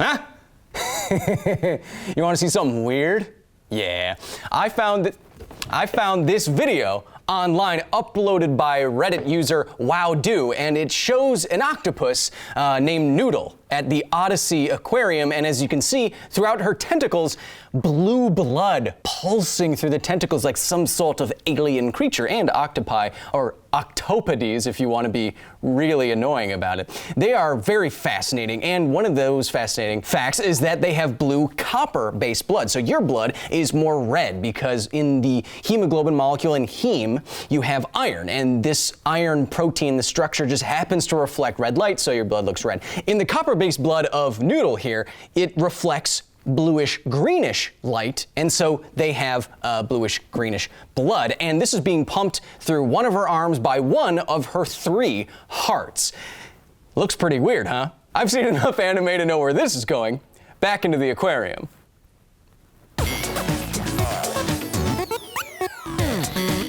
Huh? You want to see something weird? Yeah. I found this video online uploaded by Reddit user WowDo, and it shows an octopus named Noodle at the Odyssey Aquarium, and as you can see, throughout her tentacles, blue blood pulsing through the tentacles like some sort of alien creature, and octopi, or octopodes if you want to be really annoying about it. They are very fascinating, and one of those fascinating facts is that they have blue copper-based blood. So your blood is more red because in the hemoglobin molecule in heme, you have iron, and this iron protein, the structure just happens to reflect red light, so your blood looks red. In the copper-based blood of Noodle here, it reflects bluish greenish light, and so they have bluish greenish blood, and this is being pumped through one of her arms by one of her 3 hearts. Looks pretty weird, huh? I've seen enough anime to know where this is going. Back into the aquarium.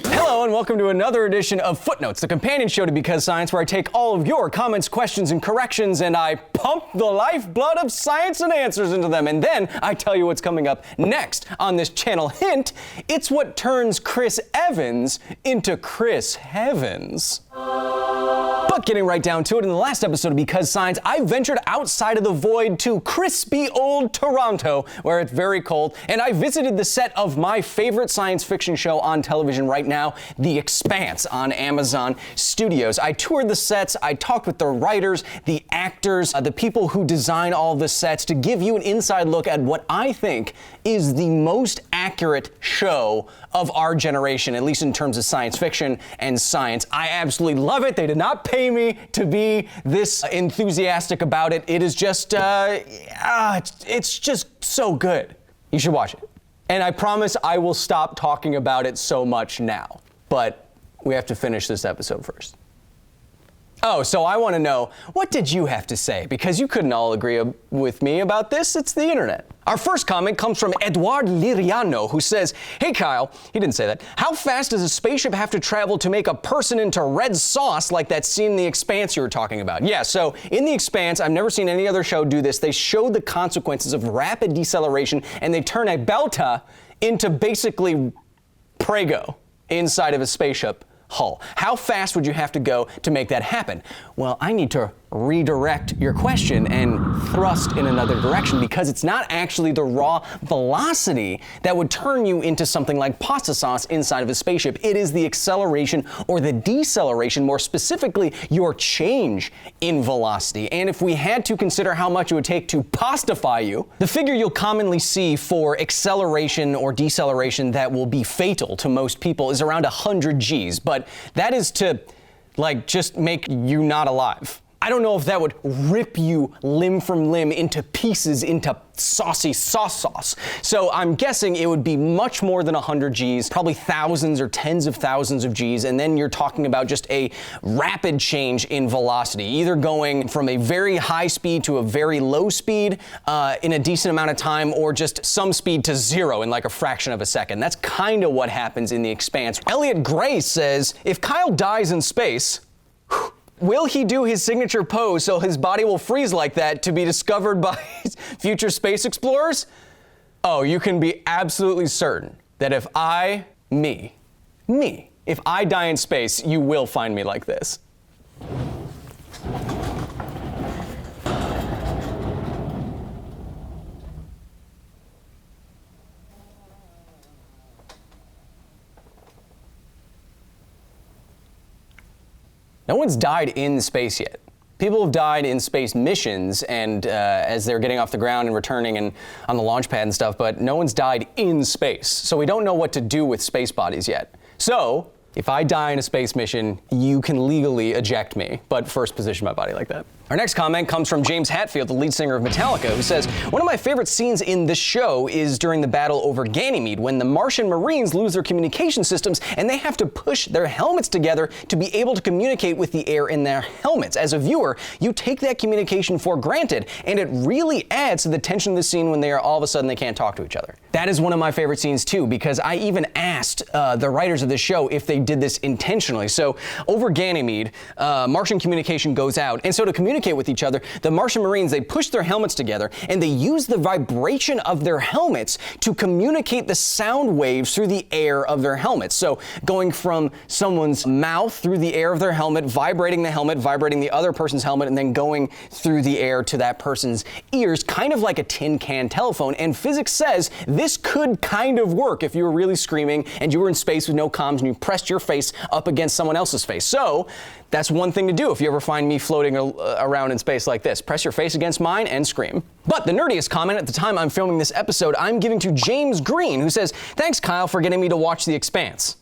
Hello and welcome to another edition of Footnotes, the companion show to Because Science, where I take all of your comments, questions, and corrections and I pump the lifeblood of science and answers into them, and then I tell you what's coming up next on this channel. Hint, it's what turns Chris Evans into Chris Heavens. But getting right down to it, in the last episode of Because Science, I ventured outside of the void to crispy old Toronto, where it's very cold, and I visited the set of my favorite science fiction show on television right now, The Expanse, on Amazon Studios. I toured the sets, I talked with the writers, the actors, the people who design all the sets to give you an inside look at what I think is the most accurate show of our generation, at least in terms of science fiction and science. I absolutely love it. They did not pay me to be this enthusiastic about it. It is just, it's just so good. You should watch it. And I promise I will stop talking about it so much now. But we have to finish this episode first. Oh, so I want to know, what did you have to say? Because you couldn't all agree with me about this. It's the internet. Our first comment comes from Eduard Liriano, who says, "Hey Kyle," he didn't say that, "how fast does a spaceship have to travel to make a person into red sauce like that scene in The Expanse you were talking about?" Yeah, so in The Expanse, I've never seen any other show do this. They show the consequences of rapid deceleration, and they turn a Belta into basically Prego inside of a spaceship hull. How fast would you have to go to make that happen? Well, I need to redirect your question and thrust in another direction, because it's not actually the raw velocity that would turn you into something like pasta sauce inside of a spaceship. It is the acceleration or the deceleration, more specifically your change in velocity. And if we had to consider how much it would take to pastify you, the figure you'll commonly see for acceleration or deceleration that will be fatal to most people is around 100 Gs, but that is to just make you not alive. I don't know if that would rip you limb from limb into pieces into saucy sauce. So I'm guessing it would be much more than 100 Gs, probably thousands or tens of thousands of Gs, and then you're talking about just a rapid change in velocity, either going from a very high speed to a very low speed in a decent amount of time, or just some speed to zero in like a fraction of a second. That's kind of what happens in The Expanse. Elliot Gray says, if Kyle dies in space, will he do his signature pose so his body will freeze like that to be discovered by future space explorers? Oh, you can be absolutely certain that if I die in space, you will find me like this. No one's died in space yet. People have died in space missions and as they're getting off the ground and returning and on the launch pad and stuff, but no one's died in space. So we don't know what to do with space bodies yet. So if I die in a space mission, you can legally eject me, but first position my body like that. Our next comment comes from James Hetfield, the lead singer of Metallica, who says, one of my favorite scenes in this show is during the battle over Ganymede, when the Martian Marines lose their communication systems and they have to push their helmets together to be able to communicate with the air in their helmets. As a viewer, you take that communication for granted, and it really adds to the tension of the scene when they are all of a sudden they can't talk to each other. That is one of my favorite scenes too, because I even asked the writers of the show if they did this intentionally. So over Ganymede, Martian communication goes out, and so to communicate communicate with each other, the Martian Marines, they push their helmets together and they use the vibration of their helmets to communicate the sound waves through the air of their helmets. So going from someone's mouth through the air of their helmet, vibrating the other person's helmet, and then going through the air to that person's ears, kind of like a tin can telephone. And physics says this could kind of work if you were really screaming and you were in space with no comms and you pressed your face up against someone else's face. So that's one thing to do if you ever find me floating around in space like this. Press your face against mine and scream. But the nerdiest comment at the time I'm filming this episode, I'm giving to James Green, who says, "Thanks, Kyle, for getting me to watch The Expanse.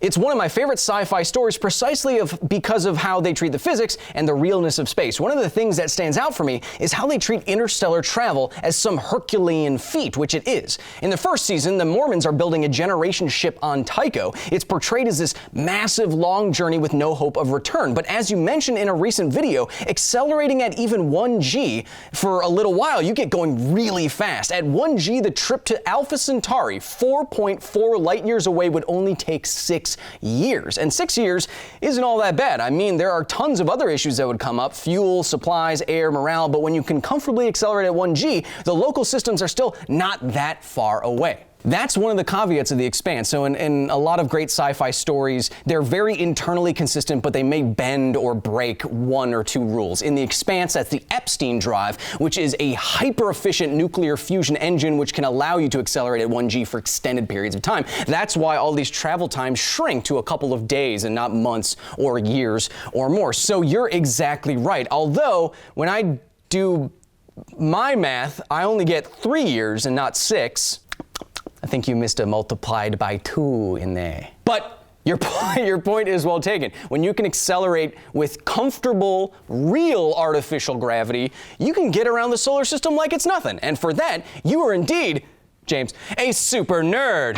It's one of my favorite sci-fi stories precisely because of how they treat the physics and the realness of space. One of the things that stands out for me is how they treat interstellar travel as some Herculean feat, which it is. In the first season, the Mormons are building a generation ship on Tycho. It's portrayed as this massive, long journey with no hope of return. But as you mentioned in a recent video, accelerating at even 1G for a little while, you get going really fast. At 1G, the trip to Alpha Centauri, 4.4 light years away, would only take 6 years. And 6 years isn't all that bad. I mean, there are tons of other issues that would come up: fuel, supplies, air, morale, but when you can comfortably accelerate at 1G, the local systems are still not that far away. That's one of the caveats of The Expanse. So in a lot of great sci-fi stories, they're very internally consistent, but they may bend or break one or two rules. In The Expanse, that's the Epstein drive, which is a hyper-efficient nuclear fusion engine which can allow you to accelerate at 1G for extended periods of time. That's why all these travel times shrink to a couple of days and not months or years or more. So you're exactly right. Although, when I do my math, I only get 3 years and not 6. I think you missed a multiplied by 2 in there. But your point is well taken. When you can accelerate with comfortable, real artificial gravity, you can get around the solar system like it's nothing. And for that, you are indeed, James, a super nerd.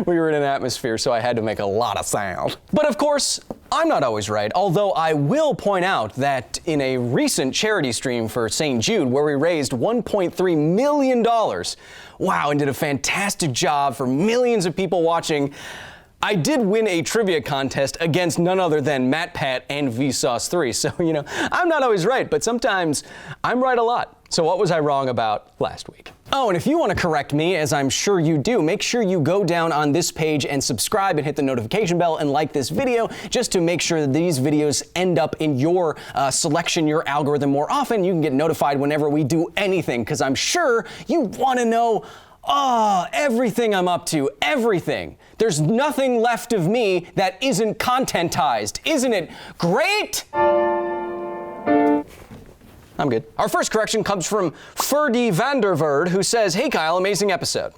We were in an atmosphere, so I had to make a lot of sound. But of course, I'm not always right, although I will point out that in a recent charity stream for St. Jude, where we raised $1.3 million, wow, and did a fantastic job for millions of people watching, I did win a trivia contest against none other than MatPat and Vsauce3. So, you know, I'm not always right, but sometimes I'm right a lot. So what was I wrong about last week? Oh, and if you want to correct me, as I'm sure you do, make sure you go down on this page and subscribe and hit the notification bell and like this video, just to make sure that these videos end up in your selection, your algorithm more often. You can get notified whenever we do anything, because I'm sure you want to know everything I'm up to, everything. There's nothing left of me that isn't contentized. Isn't it great? I'm good. Our first correction comes from Ferdy Vanderverd, who says, "Hey Kyle, amazing episode.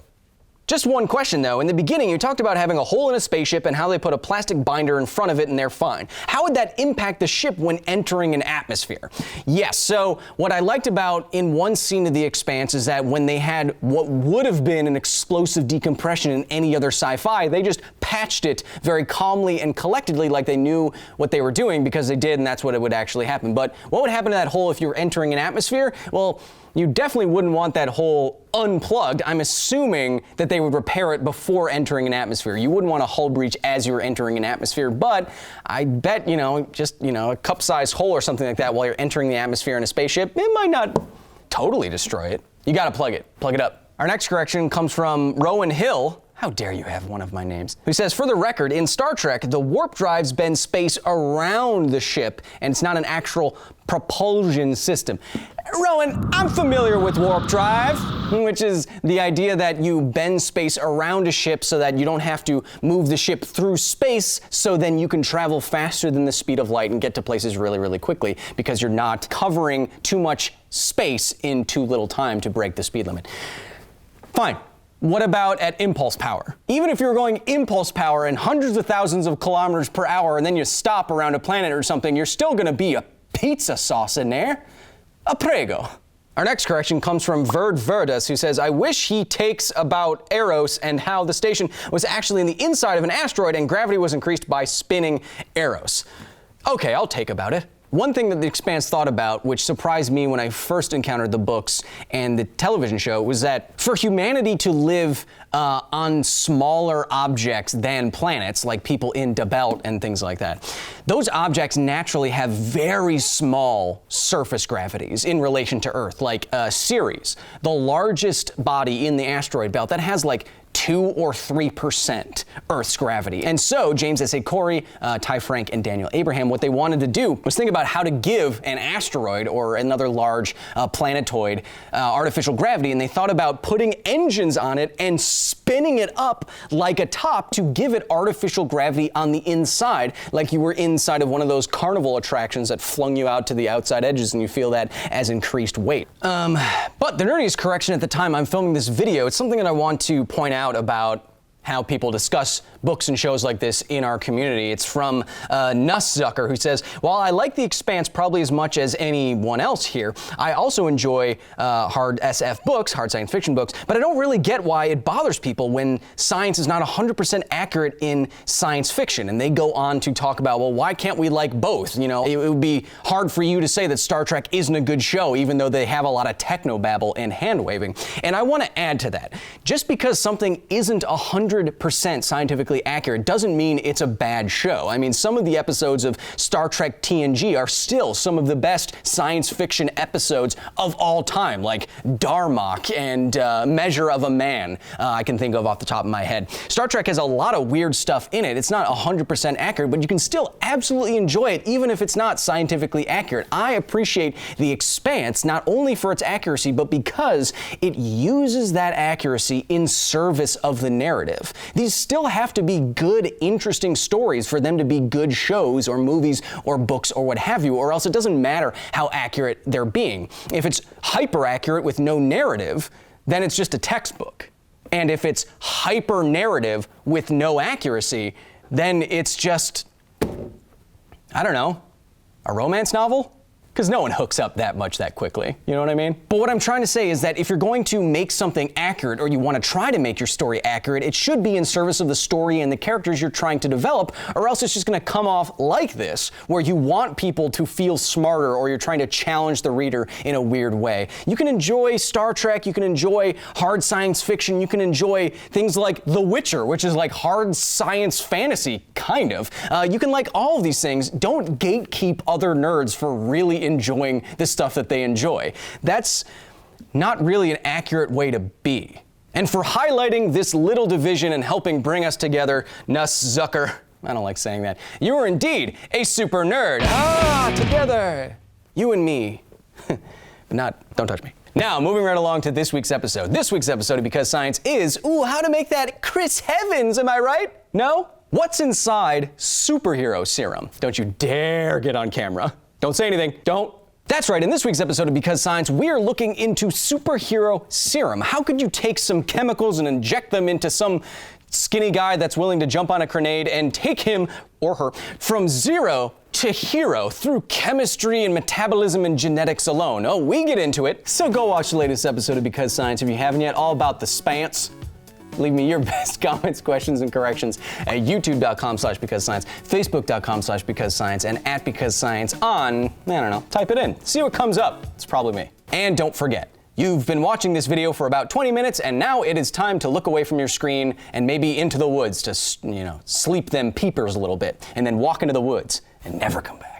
Just one question though. In the beginning, you talked about having a hole in a spaceship and how they put a plastic binder in front of it and they're fine. How would that impact the ship when entering an atmosphere?" Yes, so what I liked about in one scene of The Expanse is that when they had what would have been an explosive decompression in any other sci-fi, they just patched it very calmly and collectedly, like they knew what they were doing, because they did, and that's what it would actually happen. But what would happen to that hole if you were entering an atmosphere? Well, you definitely wouldn't want that hole unplugged. I'm assuming that they would repair it before entering an atmosphere. You wouldn't want a hull breach as you're entering an atmosphere, but I bet, just, a cup-sized hole or something like that while you're entering the atmosphere in a spaceship, it might not totally destroy it. You gotta plug it up. Our next correction comes from Rowan Hill. How dare you have one of my names? Who says, "For the record, in Star Trek, the warp drives bend space around the ship, and it's not an actual propulsion system." Rowan, I'm familiar with warp drive, which is the idea that you bend space around a ship so that you don't have to move the ship through space, so then you can travel faster than the speed of light and get to places really, really quickly, because you're not covering too much space in too little time to break the speed limit. Fine. What about at impulse power? Even if you're going impulse power and hundreds of thousands of kilometers per hour and then you stop around a planet or something, you're still gonna be a pizza sauce in there. A prego. Our next correction comes from Verd Verdas, who says, "I wish he takes about Eros and how the station was actually in the inside of an asteroid and gravity was increased by spinning Eros." Okay, I'll take about it. One thing that The Expanse thought about, which surprised me when I first encountered the books and the television show, was that for humanity to live on smaller objects than planets, like people in the belt and things like that, those objects naturally have very small surface gravities in relation to Earth, like Ceres, the largest body in the asteroid belt, that has like 2 or 3% Earth's gravity. And so James S.A. Corey, Ty Frank, and Daniel Abraham, what they wanted to do was think about how to give an asteroid or another large planetoid artificial gravity, and they thought about putting engines on it and spinning it up like a top to give it artificial gravity on the inside, like you were inside of one of those carnival attractions that flung you out to the outside edges and you feel that as increased weight. But the nerdiest correction at the time I'm filming this video, it's something that I want to point out about how people discuss books and shows like this in our community. It's from Nusszucker, who says, while I like The Expanse probably as much as anyone else here, I also enjoy hard SF books, hard science fiction books, but I don't really get why it bothers people when science is not 100% accurate in science fiction. And they go on to talk about, well, why can't we like both? You know, it would be hard for you to say that Star Trek isn't a good show, even though they have a lot of technobabble and hand-waving. And I want to add to that. Just because something isn't 100% scientifically accurate doesn't mean it's a bad show. I mean, some of the episodes of Star Trek TNG are still some of the best science fiction episodes of all time, like Darmok and Measure of a Man, I can think of off the top of my head. Star Trek has a lot of weird stuff in it. It's not 100% accurate, but you can still absolutely enjoy it, even if it's not scientifically accurate. I appreciate The Expanse not only for its accuracy, but because it uses that accuracy in service of the narrative. These still have to be good, interesting stories for them to be good shows or movies or books or what have you, or else it doesn't matter how accurate they're being. If it's hyper accurate with no narrative, then it's just a textbook. And if it's hyper narrative with no accuracy, then it's just, I don't know, a romance novel? Because no one hooks up that much that quickly, you know what I mean? But what I'm trying to say is that if you're going to make something accurate, or you want to try to make your story accurate, it should be in service of the story and the characters you're trying to develop, or else it's just going to come off like this, where you want people to feel smarter, or you're trying to challenge the reader in a weird way. You can enjoy Star Trek, you can enjoy hard science fiction, you can enjoy things like The Witcher, which is like hard science fantasy, kind of. You can like all of these things. Don't gatekeep other nerds for really enjoying the stuff that they enjoy. That's not really an accurate way to be. And for highlighting this little division and helping bring us together, Nusszucker, I don't like saying that, you are indeed a super nerd. Together. You and me. But don't touch me. Now, moving right along to this week's episode. This week's episode of Because Science is, how to make that Chris Heavens, am I right? No? What's inside superhero serum? Don't you dare get on camera. Don't say anything. Don't. That's right. In this week's episode of Because Science, we are looking into superhero serum. How could you take some chemicals and inject them into some skinny guy that's willing to jump on a grenade and take him or her from zero to hero through chemistry and metabolism and genetics alone? Oh, we get into it. So go watch the latest episode of Because Science if you haven't yet, all about the spants. Leave me your best comments, questions, and corrections at youtube.com/BecauseScience, facebook.com/BecauseScience, and at BecauseScience on, I don't know, type it in. See what comes up. It's probably me. And don't forget, you've been watching this video for about 20 minutes, and now it is time to look away from your screen and maybe into the woods to, sleep them peepers a little bit, and then walk into the woods and never come back.